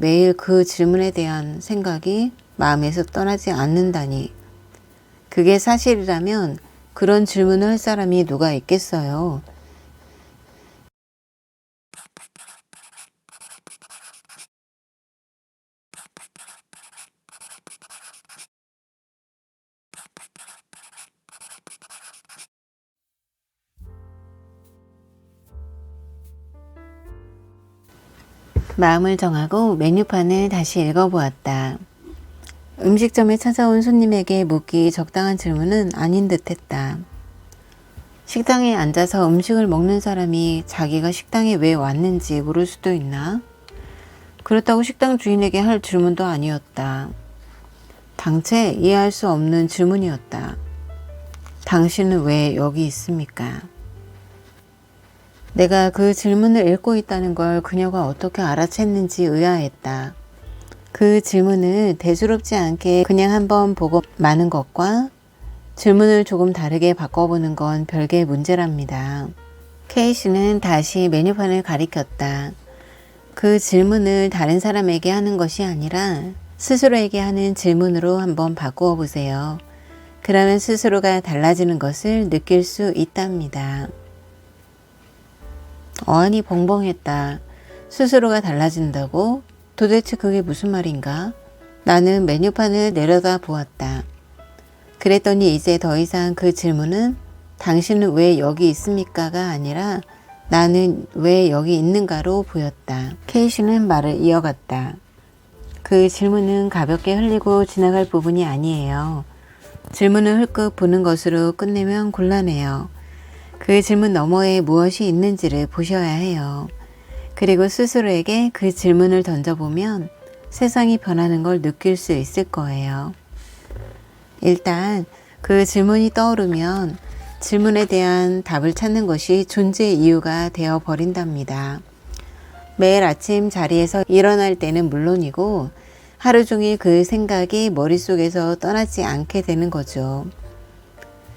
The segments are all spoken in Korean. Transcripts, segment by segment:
매일 그 질문에 대한 생각이 마음에서 떠나지 않는다니. 그게 사실이라면 그런 질문을 할 사람이 누가 있겠어요. 마음을 정하고 메뉴판을 다시 읽어보았다. 음식점에 찾아온 손님에게 묻기 적당한 질문은 아닌 듯했다. 식당에 앉아서 음식을 먹는 사람이 자기가 식당에 왜 왔는지 물을 수도 있나? 그렇다고 식당 주인에게 할 질문도 아니었다. 당최 이해할 수 없는 질문이었다. 당신은 왜 여기 있습니까? 내가 그 질문을 읽고 있다는 걸 그녀가 어떻게 알아챘는지 의아했다. 그 질문을 대수롭지 않게 그냥 한번 보고 마는 것과 질문을 조금 다르게 바꿔보는 건 별개의 문제랍니다. 케이씨는 다시 메뉴판을 가리켰다. 그 질문을 다른 사람에게 하는 것이 아니라 스스로에게 하는 질문으로 한번 바꾸어 보세요. 그러면 스스로가 달라지는 것을 느낄 수 있답니다. 어안이 벙벙했다. 스스로가 달라진다고? 도대체 그게 무슨 말인가? 나는 메뉴판을 내려다 보았다. 그랬더니 이제 더 이상 그 질문은 당신은 왜 여기 있습니까가 아니라 나는 왜 여기 있는가로 보였다. 케이씨는 말을 이어갔다. 그 질문은 가볍게 흘리고 지나갈 부분이 아니에요. 질문을 흘끗 보는 것으로 끝내면 곤란해요. 그 질문 너머에 무엇이 있는지를 보셔야 해요. 그리고 스스로에게 그 질문을 던져보면 세상이 변하는 걸 느낄 수 있을 거예요. 일단 그 질문이 떠오르면 질문에 대한 답을 찾는 것이 존재의 이유가 되어 버린답니다. 매일 아침 자리에서 일어날 때는 물론이고 하루 종일 그 생각이 머릿속에서 떠나지 않게 되는 거죠.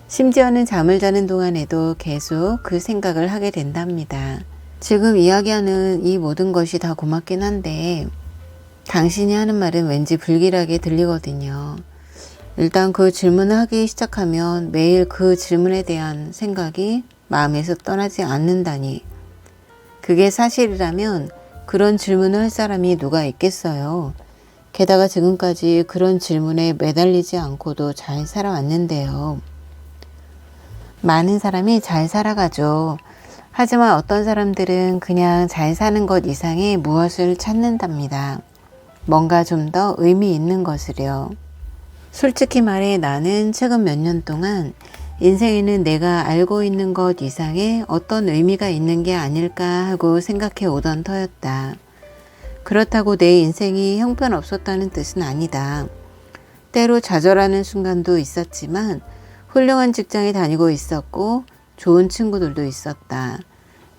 심지어는 잠을 자는 동안에도 계속 그 생각을 하게 된답니다. 지금 이야기하는 이 모든 것이 다 고맙긴 한데 당신이 하는 말은 왠지 불길하게 들리거든요. 일단 그 질문을 하기 시작하면 매일 그 질문에 대한 생각이 마음에서 떠나지 않는다니. 그게 사실이라면 그런 질문을 할 사람이 누가 있겠어요. 게다가 지금까지 그런 질문에 매달리지 않고도 잘 살아왔는데요. 많은 사람이 잘 살아가죠. 하지만 어떤 사람들은 그냥 잘 사는 것 이상의 무엇을 찾는답니다. 뭔가 좀 더 의미 있는 것을요. 솔직히 말해 나는 최근 몇 년 동안 인생에는 내가 알고 있는 것 이상의 어떤 의미가 있는 게 아닐까 하고 생각해 오던 터였다. 그렇다고 내 인생이 형편없었다는 뜻은 아니다. 때로 좌절하는 순간도 있었지만 훌륭한 직장에 다니고 있었고 좋은 친구들도 있었다.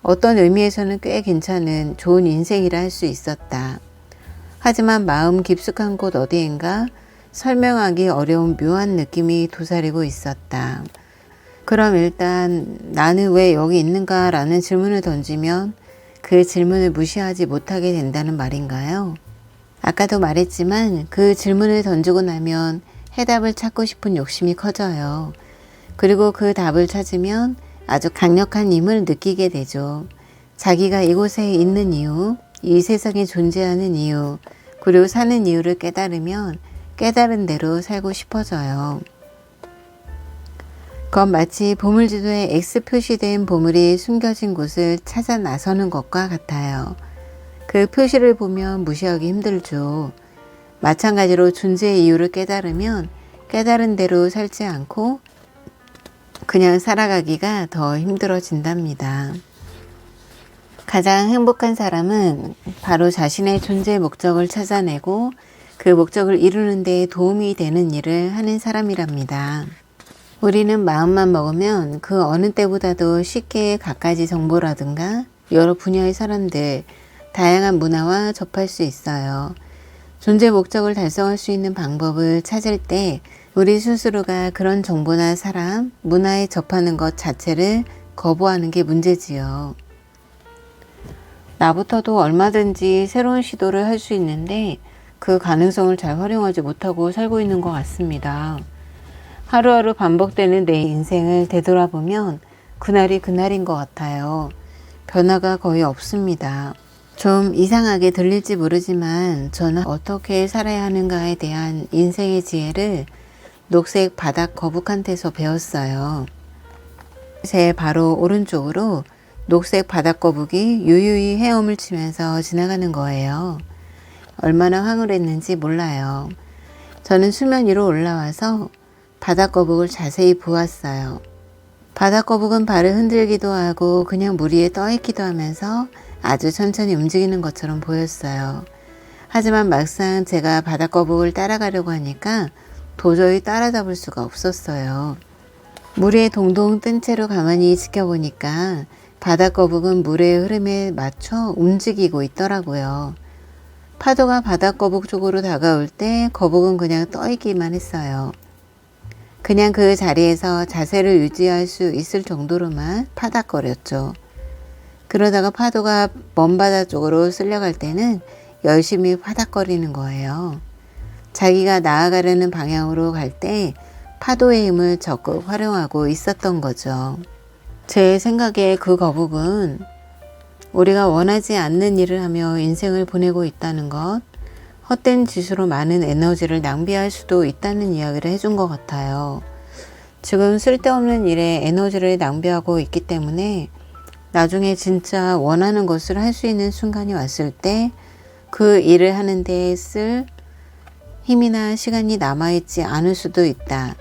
어떤 의미에서는 꽤 괜찮은 좋은 인생이라 할 수 있었다. 하지만 마음 깊숙한 곳 어디인가 설명하기 어려운 묘한 느낌이 도사리고 있었다. 그럼 일단 나는 왜 여기 있는가 라는 질문을 던지면 그 질문을 무시하지 못하게 된다는 말인가요? 아까도 말했지만 그 질문을 던지고 나면 해답을 찾고 싶은 욕심이 커져요. 그리고 그 답을 찾으면 아주 강력한 힘을 느끼게 되죠. 자기가 이곳에 있는 이유, 이 세상에 존재하는 이유, 그리고 사는 이유를 깨달으면 깨달은 대로 살고 싶어져요. 그건 마치 보물지도에 X 표시된 보물이 숨겨진 곳을 찾아 나서는 것과 같아요. 그 표시를 보면 무시하기 힘들죠. 마찬가지로 존재의 이유를 깨달으면 깨달은 대로 살지 않고 그냥 살아가기가 더 힘들어진답니다. 가장 행복한 사람은 바로 자신의 존재의 목적을 찾아내고 그 목적을 이루는 데 도움이 되는 일을 하는 사람이랍니다. 우리는 마음만 먹으면 그 어느 때보다도 쉽게 갖가지 정보라든가 여러 분야의 사람들, 다양한 문화와 접할 수 있어요. 존재 목적을 달성할 수 있는 방법을 찾을 때 우리 스스로가 그런 정보나 사람, 문화에 접하는 것 자체를 거부하는 게 문제지요. 나부터도 얼마든지 새로운 시도를 할 수 있는데 그 가능성을 잘 활용하지 못하고 살고 있는 것 같습니다. 하루하루 반복되는 내 인생을 되돌아보면 그날이 그날인 것 같아요. 변화가 거의 없습니다. 좀 이상하게 들릴지 모르지만 저는 어떻게 살아야 하는가에 대한 인생의 지혜를 녹색 바닥 거북한테서 배웠어요. 제 바로 오른쪽으로 녹색 바닥 거북이 유유히 헤엄을 치면서 지나가는 거예요. 얼마나 황홀했는지 몰라요. 저는 수면 위로 올라와서 바닥 거북을 자세히 보았어요. 바닥 거북은 발을 흔들기도 하고 그냥 물 위에 떠 있기도 하면서 아주 천천히 움직이는 것처럼 보였어요. 하지만 막상 제가 바닥 거북을 따라가려고 하니까 도저히 따라잡을 수가 없었어요. 물 위에 동동 뜬 채로 가만히 지켜보니까 바닥 거북은 물의 흐름에 맞춰 움직이고 있더라고요. 파도가 바닥 거북 쪽으로 다가올 때 거북은 그냥 떠 있기만 했어요. 그냥 그 자리에서 자세를 유지할 수 있을 정도로만 파닥거렸죠. 그러다가 파도가 먼 바다 쪽으로 쓸려갈 때는 열심히 파닥거리는 거예요. 자기가 나아가려는 방향으로 갈 때 파도의 힘을 적극 활용하고 있었던 거죠. 제 생각에 그 거북은 우리가 원하지 않는 일을 하며 인생을 보내고 있다는 것, 헛된 짓으로 많은 에너지를 낭비할 수도 있다는 이야기를 해준 것 같아요. 지금 쓸데없는 일에 에너지를 낭비하고 있기 때문에 나중에 진짜 원하는 것을 할 수 있는 순간이 왔을 때 그 일을 하는 데 쓸 힘이나 시간이 남아있지 않을 수도 있다.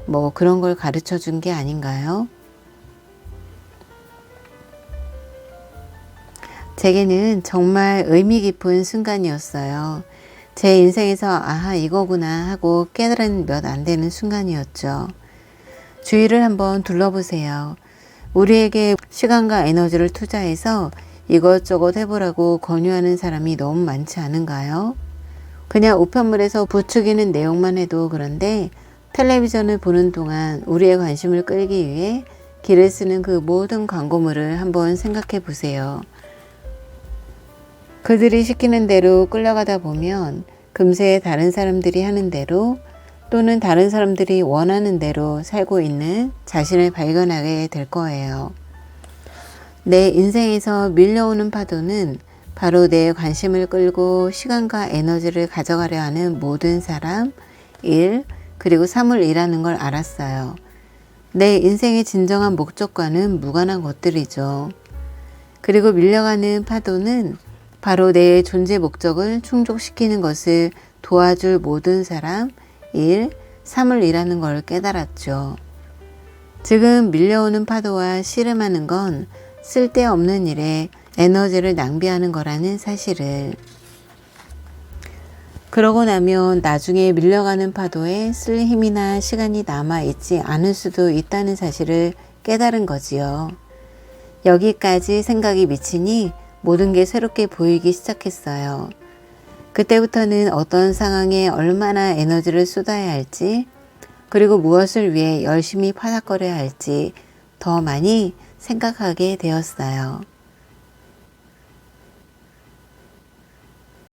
뭐 그런 걸 가르쳐 준 게 아닌가요? 제게는 정말 의미 깊은 순간이었어요. 제 인생에서 아하 이거구나 하고 깨달은 몇 안 되는 순간이었죠. 주위를 한번 둘러보세요. 우리에게 시간과 에너지를 투자해서 이것저것 해보라고 권유하는 사람이 너무 많지 않은가요? 그냥 우편물에서 부추기는 내용만 해도 그런데 텔레비전을 보는 동안 우리의 관심을 끌기 위해 길을 쓰는 그 모든 광고물을 한번 생각해 보세요. 그들이 시키는 대로 끌려가다 보면 금세 다른 사람들이 하는 대로 또는 다른 사람들이 원하는 대로 살고 있는 자신을 발견하게 될 거예요. 내 인생에서 밀려오는 파도는 바로 내 관심을 끌고 시간과 에너지를 가져가려 하는 모든 사람, 일, 그리고 사물이라는 걸 알았어요. 내 인생의 진정한 목적과는 무관한 것들이죠. 그리고 밀려가는 파도는 바로 내 존재 목적을 충족시키는 것을 도와줄 모든 사람, 일, 사물이라는 걸 깨달았죠. 지금 밀려오는 파도와 씨름하는 건 쓸데없는 일에 에너지를 낭비하는 거라는 사실을. 그러고 나면 나중에 밀려가는 파도에 쓸 힘이나 시간이 남아있지 않을 수도 있다는 사실을 깨달은 거지요. 여기까지 생각이 미치니 모든 게 새롭게 보이기 시작했어요. 그때부터는 어떤 상황에 얼마나 에너지를 쏟아야 할지, 그리고 무엇을 위해 열심히 파닥거려야 할지 더 많이 생각하게 되었어요.